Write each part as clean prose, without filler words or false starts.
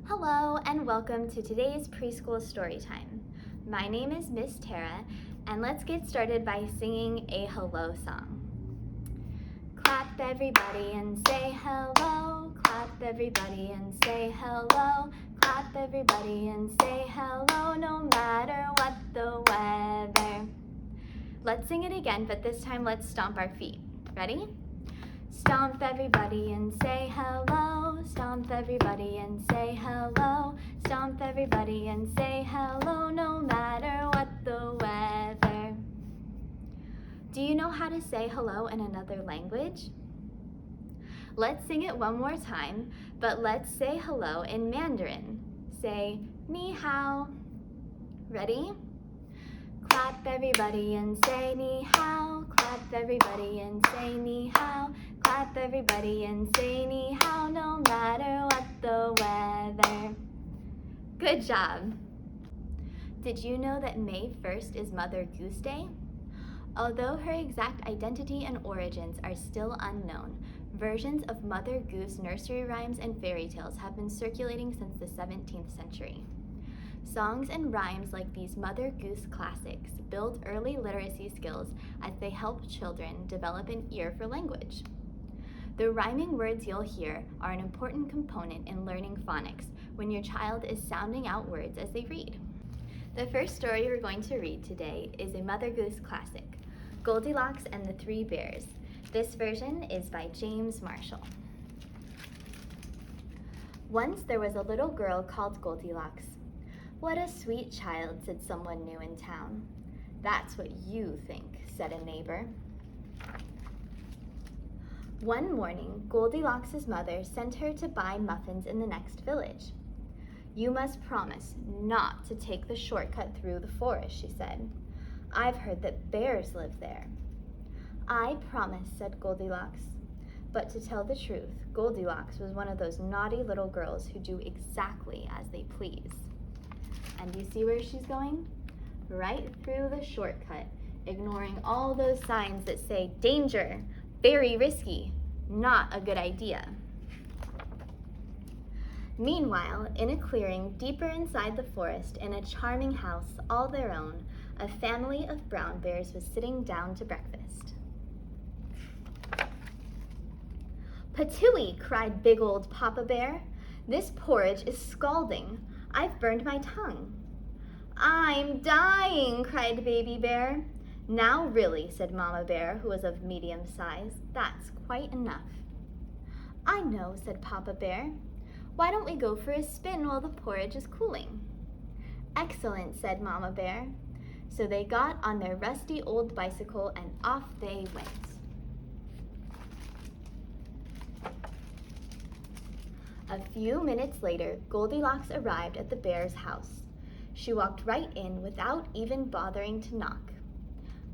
Hello and welcome to today's preschool story time. My name is Miss Tara and let's get started by singing a hello song. Clap everybody and say hello. Clap everybody and say hello. Clap everybody and say hello no matter what the weather. Let's sing it again, but this time let's stomp our feet. Ready? Stomp everybody and say hello. Stomp everybody and say hello. Stomp everybody and say hello no matter what the weather. Do you know how to say hello in another language? Let's sing it one more time, but let's say hello in Mandarin. Say ni hao. Ready? Clap everybody and say ni hao. Clap everybody and say ni hao. Clap everybody and say ni hao no matter what the weather. Good job! Did you know that May 1st is Mother Goose Day? Although her exact identity and origins are still unknown, versions of Mother Goose nursery rhymes and fairy tales have been circulating since the 17th century. Songs and rhymes like these Mother Goose classics build early literacy skills as they help children develop an ear for language. The rhyming words you'll hear are an important component in learning phonics when your child is sounding out words as they read. The first story we're going to read today is a Mother Goose classic, Goldilocks and the Three Bears. This version is by James Marshall. Once there was a little girl called Goldilocks. What a sweet child, said someone new in town. That's what you think, said a neighbor. One morning, Goldilocks' mother sent her to buy muffins in the next village. You must promise not to take the shortcut through the forest, she said. I've heard that bears live there. I promise, said Goldilocks. But to tell the truth, Goldilocks was one of those naughty little girls who do exactly as they please. And you see where she's going? Right through the shortcut, ignoring all those signs that say, danger, very risky, not a good idea. Meanwhile, in a clearing deeper inside the forest, in a charming house all their own, a family of brown bears was sitting down to breakfast. Patooey, cried big old Papa Bear. This porridge is scalding. I've burned my tongue. I'm dying, cried Baby Bear. Now really, said Mama Bear, who was of medium size, that's quite enough. I know, said Papa Bear. Why don't we go for a spin while the porridge is cooling? Excellent, said Mama Bear. So they got on their rusty old bicycle and off they went. A few minutes later, Goldilocks arrived at the bear's house. She walked right in without even bothering to knock.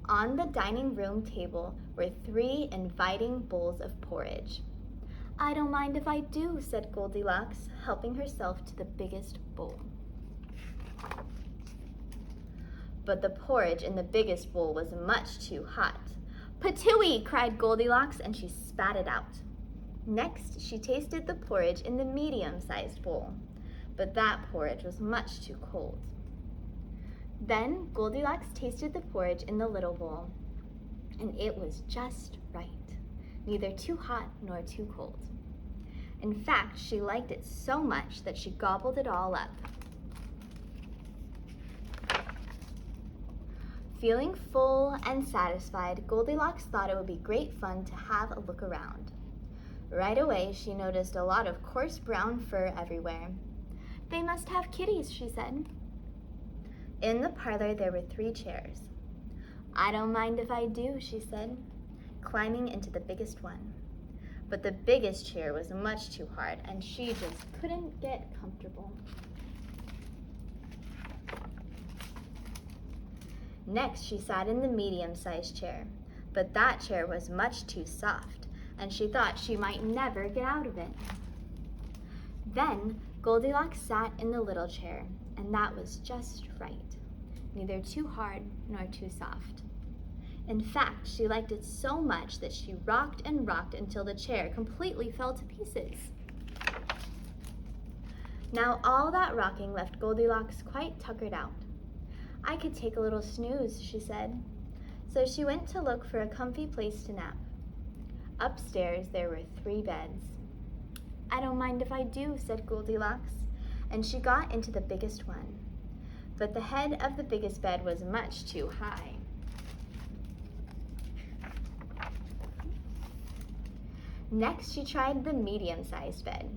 On the dining room table were 3 inviting bowls of porridge. I don't mind if I do, said Goldilocks, helping herself to the biggest bowl. But the porridge in the biggest bowl was much too hot. Patooey, cried Goldilocks, and she spat it out. Next, she tasted the porridge in the medium-sized bowl, but that porridge was much too cold. Then Goldilocks tasted the porridge in the little bowl, and it was just right, neither too hot nor too cold. In fact, she liked it so much that she gobbled it all up. Feeling full and satisfied, Goldilocks thought it would be great fun to have a look around. Right away, she noticed a lot of coarse brown fur everywhere. They must have kitties, she said. In the parlor, there were 3 chairs. I don't mind if I do, she said, climbing into the biggest one. But the biggest chair was much too hard, and she just couldn't get comfortable. Next, she sat in the medium-sized chair, but that chair was much too soft, and she thought she might never get out of it. Then Goldilocks sat in the little chair, and that was just right, neither too hard nor too soft. In fact, she liked it so much that she rocked and rocked until the chair completely fell to pieces. Now all that rocking left Goldilocks quite tuckered out. "I could take a little snooze," she said. So she went to look for a comfy place to nap. Upstairs there were 3 beds. "I don't mind if I do," said Goldilocks, and she got into the biggest one. But the head of the biggest bed was much too high. Next she tried the medium-sized bed,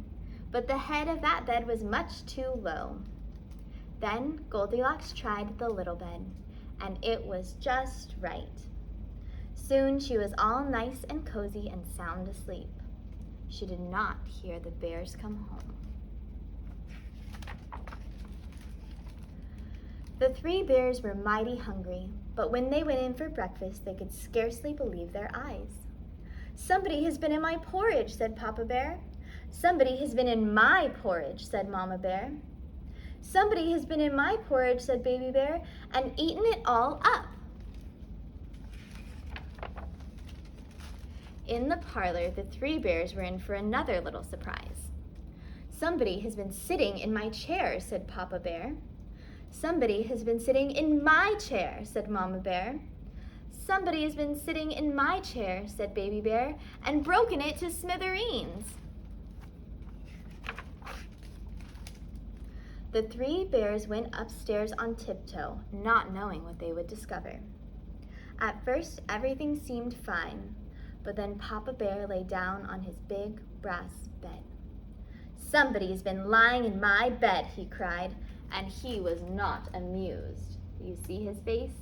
but the head of that bed was much too low. Then Goldilocks tried the little bed, and it was just right. Soon she was all nice and cozy and sound asleep. She did not hear the bears come home. The 3 bears were mighty hungry, but when they went in for breakfast, they could scarcely believe their eyes. "Somebody has been in my porridge," said Papa Bear. "Somebody has been in my porridge," said Mama Bear. "Somebody has been in my porridge," said Baby Bear, "and eaten it all up." In the parlor, the 3 bears were in for another little surprise. "Somebody has been sitting in my chair," said Papa Bear. "Somebody has been sitting in my chair," said Mama Bear. "Somebody has been sitting in my chair," said Baby Bear, "and broken it to smithereens." The 3 bears went upstairs on tiptoe, not knowing what they would discover. At first, everything seemed fine, but then Papa Bear lay down on his big brass bed. "Somebody's been lying in my bed," he cried, and he was not amused. You see his face?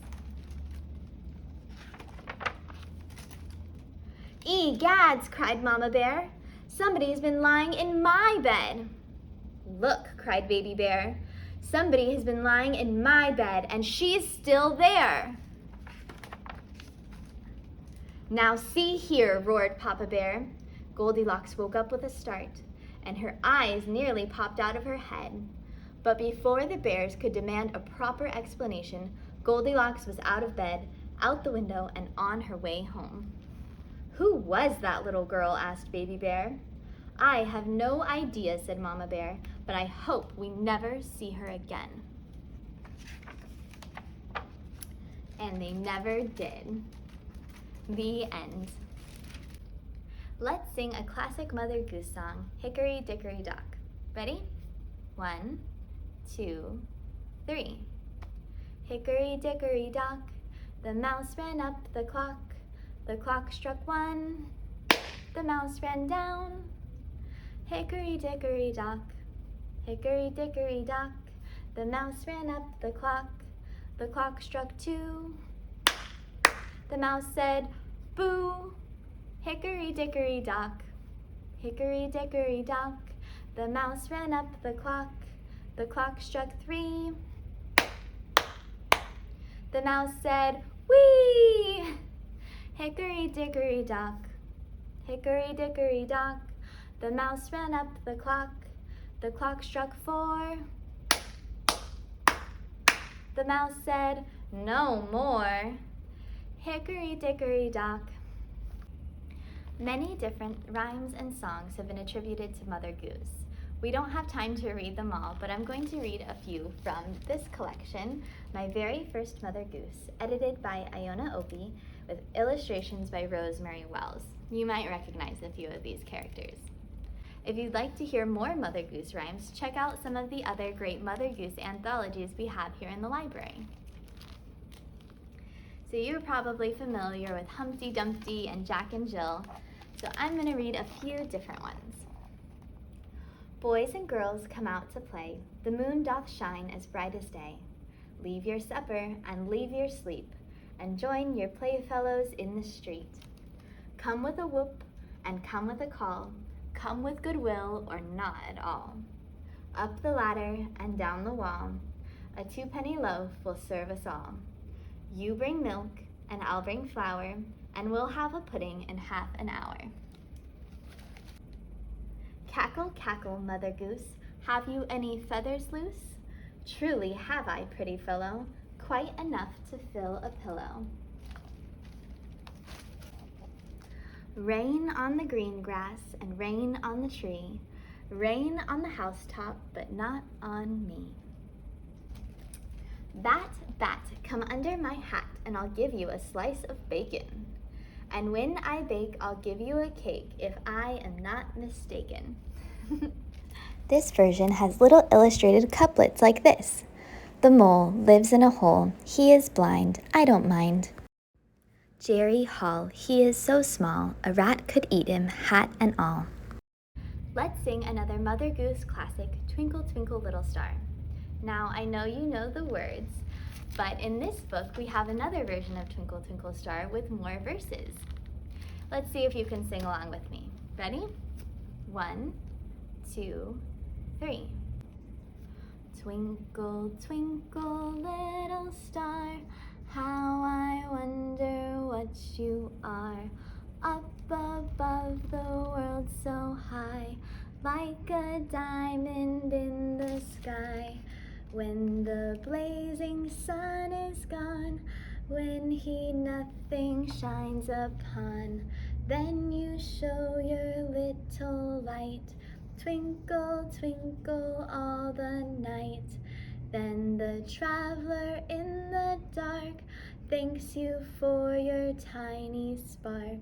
"Egads!" cried Mama Bear. "Somebody's been lying in my bed." "Look!" cried Baby Bear. "Somebody has been lying in my bed, and she's still there." "Now see here," roared Papa Bear. Goldilocks woke up with a start, and her eyes nearly popped out of her head. But before the bears could demand a proper explanation, Goldilocks was out of bed, out the window, and on her way home. "Who was that little girl?" asked Baby Bear. "I have no idea," said Mama Bear, "but I hope we never see her again." And they never did. The end. Let's sing a classic Mother Goose song, Hickory, Dickory, Dock. Ready? 1, 2, 3. Hickory, dickory, dock, the mouse ran up the clock. The clock struck 1, the mouse ran down. Hickory, dickory, dock, hickory, dickory, dock, the mouse ran up the clock. The clock struck 2. The mouse said, "Boo!" Hickory, dickory, dock, hickory, dickory, dock, the mouse ran up the clock. The clock struck 3. The mouse said, "Whee!" Hickory, dickory, dock, hickory, dickory, dock, the mouse ran up the clock. The clock struck 4. The mouse said, "No more." Hickory, dickory, dock. Many different rhymes and songs have been attributed to Mother Goose. We don't have time to read them all, but I'm going to read a few from this collection, My Very First Mother Goose, edited by Iona Opie, with illustrations by Rosemary Wells. You might recognize a few of these characters. If you'd like to hear more Mother Goose rhymes, check out some of the other great Mother Goose anthologies we have here in the library. So you're probably familiar with Humpty Dumpty and Jack and Jill, so I'm going to read a few different ones. Boys and girls come out to play, the moon doth shine as bright as day. Leave your supper and leave your sleep, and join your playfellows in the street. Come with a whoop and come with a call, come with goodwill or not at all. Up the ladder and down the wall, a 2-penny loaf will serve us all. You bring milk and I'll bring flour, and we'll have a pudding in half an hour. Cackle, cackle, Mother Goose, have you any feathers loose? Truly have I, pretty fellow, quite enough to fill a pillow. Rain on the green grass and rain on the tree, Rain on the housetop, but not on me. Bat, bat, come under my hat, and I'll give you a slice of bacon. And when I bake, I'll give you a cake, if I am not mistaken. This version has little illustrated couplets like this. The mole lives in a hole, he is blind, I don't mind. Jerry Hall, he is so small, a rat could eat him, hat and all. Let's sing another Mother Goose classic, Twinkle, Twinkle, Little Star. Now, I know you know the words, but in this book, we have another version of Twinkle, Twinkle, Star with more verses. Let's see if you can sing along with me. Ready? 1, 2, 3. Twinkle, twinkle, little star, how I wonder what you are. Up above the world so high, like a diamond in the sky. When the blazing sun is gone, when he nothing shines upon, then you show your little light. Twinkle, twinkle all the night. Then the traveler in the dark thanks you for your tiny spark.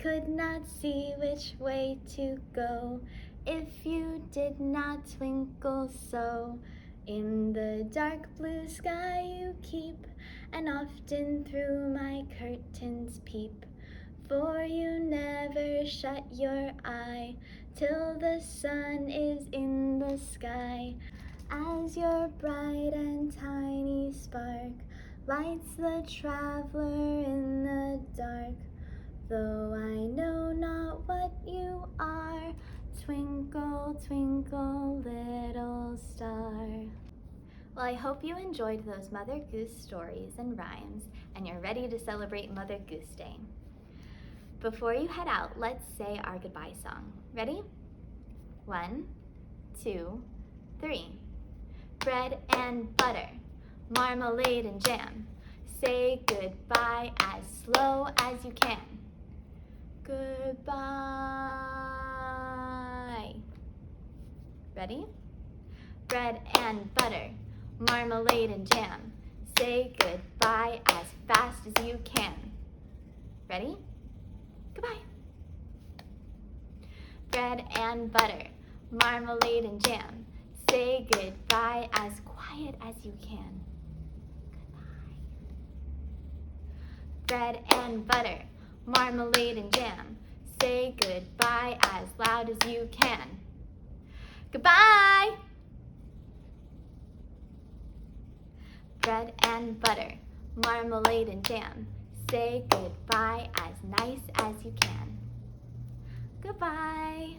Could not see which way to go if you did not twinkle so. In the dark blue sky you keep, and often through my curtains peep. For you never shut your eye till the sun is in the sky. As your bright and tiny spark lights the traveler in the dark. Though I know not what you are, twinkle, twinkle, little star. Well, I hope you enjoyed those Mother Goose stories and rhymes, and you're ready to celebrate Mother Goose Day. Before you head out, let's say our goodbye song. Ready? 1, 2, 3. Bread and butter, marmalade and jam. Say goodbye as slow as you can. Goodbye. Ready? Bread and butter, marmalade and jam. Say goodbye as fast as you can. Ready? Goodbye. Bread and butter, marmalade and jam. Say goodbye as quiet as you can. Goodbye. Bread and butter, marmalade and jam. Say goodbye as loud as you can. Goodbye! Bread and butter, marmalade and jam. Say goodbye as nice as you can. Goodbye.